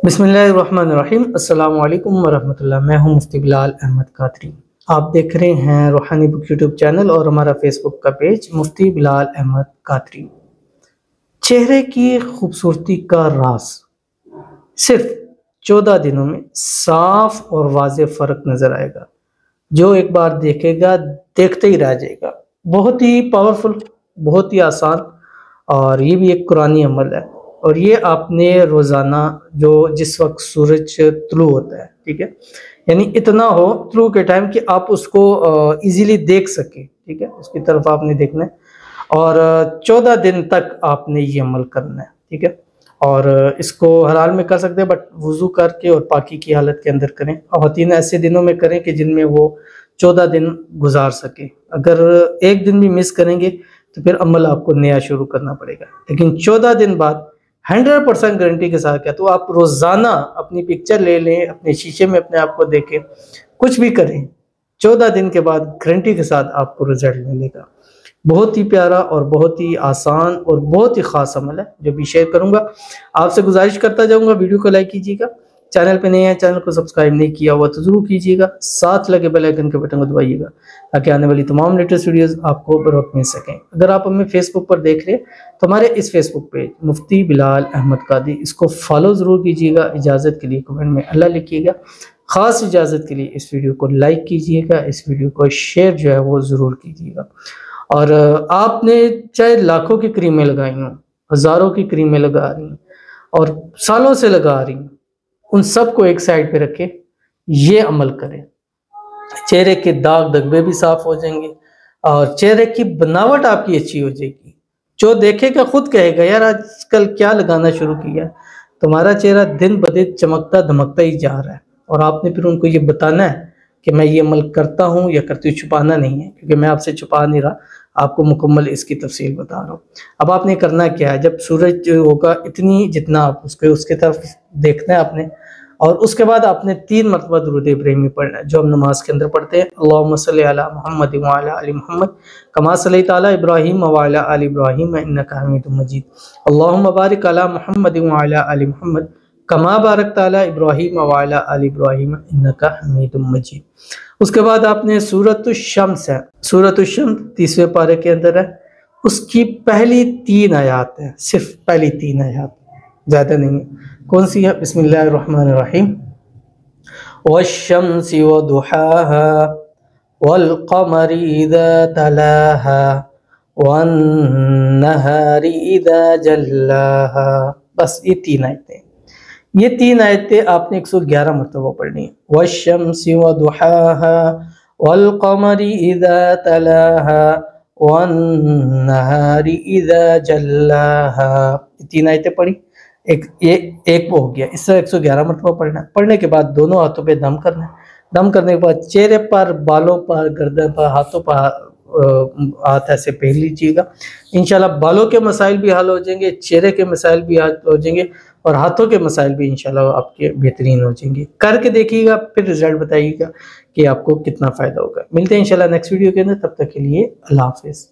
बिस्मिल्लाहिर्रहमानिर्रहीम। अस्सलामु अलैकुम वरहमतुल्लाह। मैं हूं मुफ्ती बिलाल अहमद कादरी। आप देख रहे हैं रूहानी बुक यूट्यूब चैनल और हमारा फेसबुक का पेज मुफ्ती बिलाल अहमद कादरी। चेहरे की खूबसूरती का राज सिर्फ 14 दिनों में साफ और वाज़ेह फ़र्क नज़र आएगा। जो एक बार देखेगा देखते ही रह जाएगा। बहुत ही पावरफुल, बहुत ही आसान, और ये भी एक कुरानी अमल है। और ये आपने रोज़ाना जो जिस वक्त सूरज तुलू होता है, ठीक है, यानी इतना हो तुलू के टाइम कि आप उसको इजीली देख सके, ठीक है, उसकी तरफ आपने देखना है। और 14 दिन तक आपने ये अमल करना है, ठीक है। और इसको हर हाल में कर सकते हैं, बट वुज़ू करके और पाकी की हालत के अंदर करें। ख़वातीन ऐसे दिनों में करें कि जिनमें वो 14 दिन गुजार सके। अगर एक दिन भी मिस करेंगे तो फिर अमल आपको नया शुरू करना पड़ेगा। लेकिन 14 दिन बाद 100% गारंटी के साथ क्या, तो आप रोज़ाना अपनी पिक्चर ले लें, अपने शीशे में अपने आप को देखें, कुछ भी करें, 14 दिन के बाद गारंटी के साथ आपको रिजल्ट मिलेगा। बहुत ही प्यारा और बहुत ही आसान और बहुत ही ख़ास अमल है जो भी शेयर करूँगा। आपसे गुजारिश करता जाऊँगा, वीडियो को लाइक कीजिएगा। चैनल पे नए हैं, चैनल को सब्सक्राइब नहीं किया हुआ तो ज़रूर कीजिएगा। साथ लगे बेल आइकन के बटन को दबाइएगा ताकि आने वाली तमाम लेटेस्ट वीडियोस आपको बर वक्त मिल सकें। अगर आप हमें फेसबुक पर देख रहे हैं तो हमारे इस फेसबुक पेज मुफ्ती बिलाल अहमद कादरी, इसको फॉलो ज़रूर कीजिएगा। इजाज़त के लिए कमेंट में अल्लाह लिखिएगा। ख़ास इजाज़त के लिए इस वीडियो को लाइक कीजिएगा, इस वीडियो को शेयर जो है वो ज़रूर कीजिएगा। और आपने चाहे लाखों की क्रीमें लगाई हों, हज़ारों की क्रीमें लगा रही हैं और सालों से लगा रही हैं, उन सब को एक साइड पे रखें, ये अमल करें। चेहरे के दाग दगबे भी साफ हो जाएंगे और चेहरे की बनावट आपकी अच्छी हो जाएगी। जो देखेगा खुद कहेगा यार आजकल क्या लगाना शुरू किया। तुम्हारा चेहरा दिन ब दिन चमकता धमकता ही जा रहा है। और आपने फिर उनको ये बताना है कि मैं ये अमल करता हूँ या करती हूँ। छुपाना नहीं है, क्योंकि मैं आपसे छुपा नहीं रहा, आपको मुकम्मल इसकी तफसील बता रहा हूँ। अब आपने करना क्या है, जब सूरज होगा इतनी जितना आप उसके तरफ देखना है आपने, और उसके बाद आपने 3 मरतबा दुरूद इब्राहिमी पढ़ना है जो हम नमाज के अंदर पढ़ते हैं। अल्लाहुम्मा सल्ली अला मुहम्मद व अला आलि मुहम्मद कमा सल्लैता अला इब्राहीम व अला आलि इब्राहीम इन्नका हमीदुम मजीद। अल्लाहुम्मा बारिक अला मुहम्मद व अला आलि मुहम्मद कमा बारकता अला इब्राहीम व अला आलि इब्राहीम इन्नका हमीदुम मजीद। उसके बाद आपने सूरतुश शम्स है, सूरतुश शम्स 30वें पारे के अंदर है, उसकी पहली 3 आयात है, सिर्फ पहली 3 आयात, ज़्यादा नहीं है। कौन सी है? बिस्मिल्लाहिर्रहमानिर्रहीम। वश्शम्सि वदुहाहा वल्क़मरि इज़ा तलाहा वन्नहारि इज़ा जल्लाहा। बस ये 3 आयतें, ये 3 आयतें आपने 111 मरतबा पढ़नी है। वश्शम्सि वदुहाहा वल्क़मरि इज़ा तलाहा वन्नहारि इज़ा जल्लाहा। ये 3 आयतें पढ़ी, एक वो हो गया। इससे 111 मरतबा पढ़ना है। पढ़ने के बाद दोनों हाथों पे दम करना है। दम करने के बाद चेहरे पर, बालों पर, गर्दन पर, हाथों पर हाथ ऐसे फेर लीजिएगा। इंशाल्लाह बालों के मसाइल भी हल हो जाएंगे, चेहरे के मसाइल भी हल हो जाएंगे और हाथों के मसाइल भी इंशाल्लाह आपके बेहतरीन हो जाएंगे। करके देखिएगा, फिर रिजल्ट बताइएगा कि आपको कितना फ़ायदा होगा। मिलते हैं इंशाल्लाह नेक्स्ट वीडियो के अंदर, तब तक के लिए अल्लाह हाफ़िज़।